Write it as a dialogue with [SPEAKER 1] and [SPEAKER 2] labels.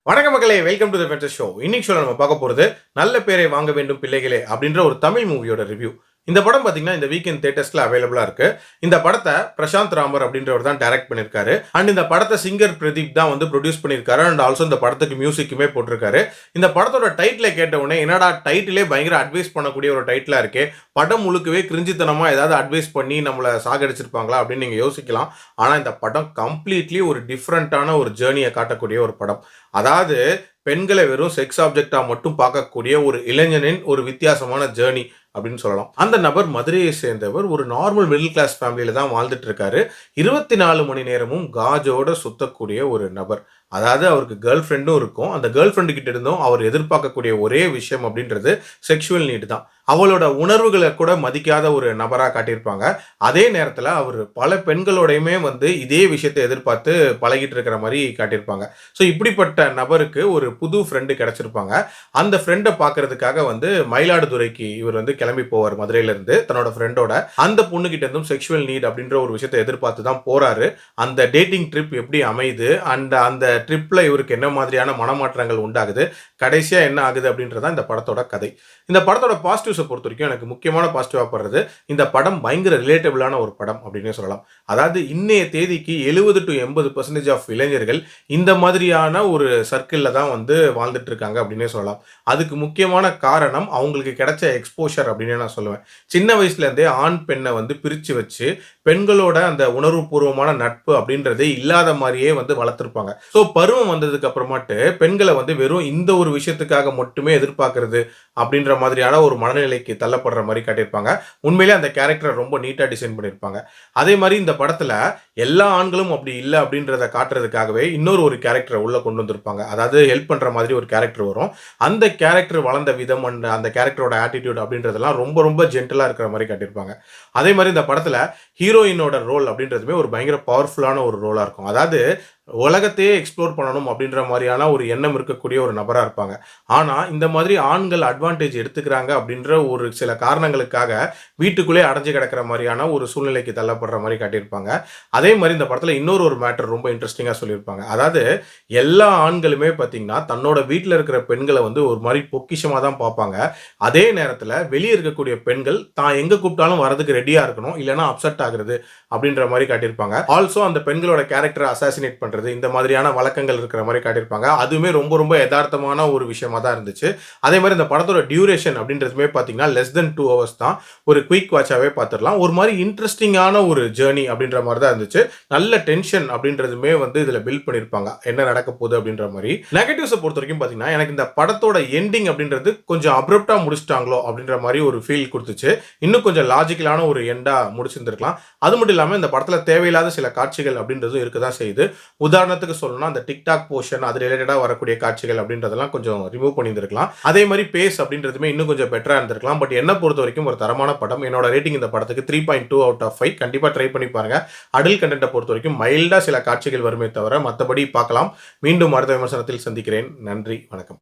[SPEAKER 1] வணக்கம் மக்களே, welcome to the fences show. இன்னைக்கு ஷோல நம்ம பார்க்க போறது நல்ல பேரை வாங்க வேண்டும் பிள்ளைகளே அப்படின்ற ஒரு தமிழ் மூவியோட ரிவ்யூ. இந்த படம் பாத்தீங்கன்னா இந்த வீக்கெண்ட் தியேட்டர்ஸ்ல அவைலபிளா இருக்கு. இந்த படத்தை பிரசாந்த் ராமர் அப்படின்றவர் தான் டைரக்ட் பண்ணிருக்காரு. அண்ட் இந்த படத்தை சிங்கர் பிரதீப் தான் வந்து ப்ரொடியூஸ் பண்ணிருக்காரு. அண்ட் ஆல்சோ இந்த படத்துக்கு மியூசிக்குமே போட்டிருக்காரு. இந்த படத்தோட டைட்டிலை கேட்ட உடனே என்னடா டைட்டிலே பயங்கர அட்வைஸ் பண்ணக்கூடிய ஒரு டைட்டிலா இருக்கே, படம் முழுக்கவே கிரிஞ்சித்தனமா ஏதாவது அட்வைஸ் பண்ணி நம்மளை சாகடிச்சிருப்பாங்களா அப்படின்னு நீங்க யோசிக்கலாம். ஆனா இந்த படம் கம்ப்ளீட்லி ஒரு டிஃப்ரெண்டான ஒரு ஜேர்னியை காட்டக்கூடிய ஒரு படம். அதாவது பெண்களை வெறும் செக்ஸ் ஆப்ஜெக்டா மட்டும் பார்க்கக்கூடிய ஒரு இளைஞனின் ஒரு வித்தியாசமான ஜேர்னி அப்படின்னு சொல்லலாம். அந்த நபர் மதுரையை சேர்ந்தவர். ஒரு நார்மல் மிடில் கிளாஸ் ஃபேமிலியில தான் வாழ்ந்துட்டு இருக்காரு. 24 மணி நேரமும் காஜோட சுத்தக்கூடிய ஒரு நபர். அதாவது அவருக்கு கேர்ள் ஃப்ரெண்டும் இருக்கும். அந்த கேர்ள் ஃப்ரெண்டு கிட்ட இருந்தும் அவர் எதிர்பார்க்கக்கூடிய ஒரே விஷயம் அப்படின்றது செக்ஷுவல் நீடு தான். அவளோட உணர்வுகளை கூட மதிக்காத ஒரு நபராக காட்டியிருப்பாங்க. அதே நேரத்தில் அவர் பல பெண்களோடையுமே வந்து இதே விஷயத்தை எதிர்பார்த்து பழகிட்டு இருக்கிற மாதிரி காட்டியிருப்பாங்க. ஸோ இப்படிப்பட்ட நபருக்கு ஒரு புது ஃப்ரெண்டு கிடைச்சிருப்பாங்க. அந்த ஃப்ரெண்டை பார்க்கறதுக்காக வந்து மயிலாடுதுறைக்கு இவர் வந்து கிளம்பி போவார். மதுரையிலிருந்து தன்னோட ஃப்ரெண்டோட அந்த பொண்ணுகிட்ட இருந்தும் செக்ஷுவல் நீட் அப்படின்ற ஒரு விஷயத்தை எதிர்பார்த்து தான் போறாரு. அந்த டேட்டிங் ட்ரிப் எப்படி அமையுது, அந்த ட்ரிப்ல இவருக்கு என்ன மாதிரியான மனமாற்றங்கள் உண்டாகுது, கடைசியா என்ன ஆகுது அப்படின்றதான் இந்த படத்தோட கதை. இந்த படத்தோட பாசிட்டிவ்ஸை பொறுத்த வரைக்கும் எனக்கு முக்கியமான பாசிட்டிவா படுறது, இந்த படம் பயங்கர ரிலேட்டபிளான ஒரு படம் அப்படின்னு சொல்லலாம். அதாவது இன்னைய தேதிக்கு 70 to 80% ஆஃப் இளைஞர்கள் இந்த மாதிரியான ஒரு சர்க்கிள்ல தான் வந்து வாழ்ந்துட்டு இருக்காங்க அப்படின்னே சொல்லலாம். அதுக்கு முக்கியமான காரணம் அவங்களுக்கு கிடைச்ச எக்ஸ்போஷர் அப்படின்னு நான் சொல்லுவேன். சின்ன வயசுல இருந்தே ஆண் பெண்ணை வந்து பிரிச்சு வச்சு பெண்களோட அந்த உணர்வுபூர்வமான நட்பு அப்படின்றதே இல்லாத மாதிரியே வந்து வளர்த்துருப்பாங்க. ஸோ பருவம் வந்ததுக்கு அப்புறமாட்டு பெண்களை வந்து வெறும் இந்த ஒரு விஷயத்துக்காக மட்டுமே எதிர்பார்க்கறது அப்படின்ற மாதிரியான ஒரு மனநிலைக்கு தள்ளப்படுற மாதிரி காட்டியிருப்பாங்க. உண்மையிலே அந்த கேரக்டரை ரொம்ப நீட்டா டிசைன் பண்ணியிருப்பாங்க. அதே மாதிரி இந்த படத்துல எல்லா ஆண்களும் அப்படி இல்லை அப்படின்றத காட்டுறதுக்காகவே இன்னொரு ஒரு கேரக்டரை உள்ள கொண்டு வந்திருப்பாங்க. அதாவது ஹெல்ப் பண்ற மாதிரி ஒரு கேரக்டர் வரும். அந்த கேரக்டர் வளர்ந்த விதம் அண்ட் அந்த கேரக்டரோட ஆட்டிடியூட் அப்படின்றதெல்லாம் ரொம்ப ரொம்ப ஜென்டலா இருக்கிற மாதிரி காட்டியிருப்பாங்க. அதே மாதிரி இந்த படத்துல ஹீரோயினோட ரோல் அப்படின்றதுமே ஒரு பயங்கர பவர்ஃபுல்லான ஒரு ரோலா இருக்கும். அதாவது உலகத்தையே எக்ஸ்ப்ளோர் பண்ணணும் அப்படின்ற மாதிரியான ஒரு எண்ணம் இருக்கக்கூடிய ஒரு நபராக இருப்பாங்க. ஆனால் இந்த மாதிரி ஆண்கள் அட்வான்டேஜ் எடுத்துக்கிறாங்க அப்படின்ற ஒரு சில காரணங்களுக்காக வீட்டுக்குள்ளே அடைஞ்சு கிடக்கிற மாதிரியான ஒரு சூழ்நிலைக்கு தள்ளப்படுற மாதிரி காட்டியிருப்பாங்க. அதே மாதிரி இந்த படத்தில் இன்னொரு ஒரு மேட்டர் ரொம்ப இன்ட்ரெஸ்டிங்காக சொல்லியிருப்பாங்க. அதாவது எல்லா ஆண்களுமே பார்த்தீங்கன்னா தன்னோட வீட்டில் இருக்கிற பெண்களை வந்து ஒரு மாதிரி பொக்கிஷமாக தான் பார்ப்பாங்க. அதே நேரத்தில் வெளியே இருக்கக்கூடிய பெண்கள் தான் எங்கே கூப்பிட்டாலும் வரதுக்கு ரெடியாக இருக்கணும், இல்லைனா அப்செட் ஆகுறது அப்படின்ற மாதிரி காட்டியிருப்பாங்க. ஆல்சோ அந்த பெண்களோட கேரக்டரை அசாசினேட் பண்ணுறது, இந்த மாதிரியான வழக்கங்கள் இருக்கிற மாதிரி காட்டியிருப்பாங்க. அதுவுமே ரொம்ப ரொம்ப யதார்த்தமான ஒரு விஷயமா தான் இருந்துச்சு. அதே மாதிரி இந்த படத்தோட டியூரேஷன் அப்படின்றதுமே பார்த்தீங்கன்னா லெஸ் தென் 2 hours தான். ஒரு குயிக் வாட்சாவே பார்த்துடலாம். ஒரு மாதிரி இன்ட்ரெஸ்டிங்கான ஒரு ஜேர்னி அப்படின்ற மாதிரி தான் இருந்துச்சு. நல்ல டென்ஷன் அப்படின்றதுமே வந்து இதில் பில்ட் பண்ணியிருப்பாங்க, என்ன நடக்க போகுது அப்படின்ற மாதிரி. நெகட்டிவ்ஸை பொறுத்த வரைக்கும் பார்த்தீங்கன்னா எனக்கு இந்த படத்தோட எண்டிங் அப்படின்றது கொஞ்சம் அப்ரப்டா முடிச்சிட்டாங்களோ அப்படின்ற மாதிரி ஒரு ஃபீல் கொடுத்துச்சு. இன்னும் கொஞ்சம் லாஜிக்கலான ஒரு எண்டா முடிச்சிருந்திருக்கலாம். அது மட்டும் இல்லாமல் இந்த படத்தில் தேவையில்லாத சில காட்சிகள் அப்படின்றதும் இருக்க தான் செய்யுது. உதாரணத்துக்கு சொல்லணும்னா அந்த டிக்டாக் போர்ஷன் அது ரிலேட்டடாக வரக்கூடிய காட்சிகள் அப்படின்றதெல்லாம் கொஞ்சம் ரிமூவ் பண்ணியிருந்திருக்கலாம். அதே மாதிரி பேஸ் அப்படின்றதுமே இன்னும் கொஞ்சம் பெட்டராக இருந்திருக்கலாம். பட் என்ன பொறுத்த வரைக்கும் ஒரு தரமான படம். என்னோட ரேட்டிங் இந்த படத்துக்கு 3.2 out of 5. கண்டிப்பாக ட்ரை பண்ணி பாருங்க. அடல்ட் கண்டென்ட்டை பொறுத்த வரைக்கும் மைல்டாக சில காட்சிகள் வருமே தவிர மற்றபடி பார்க்கலாம். மீண்டும் அடுத்த விமர்சனத்தில் சந்திக்கிறேன். நன்றி, வணக்கம்.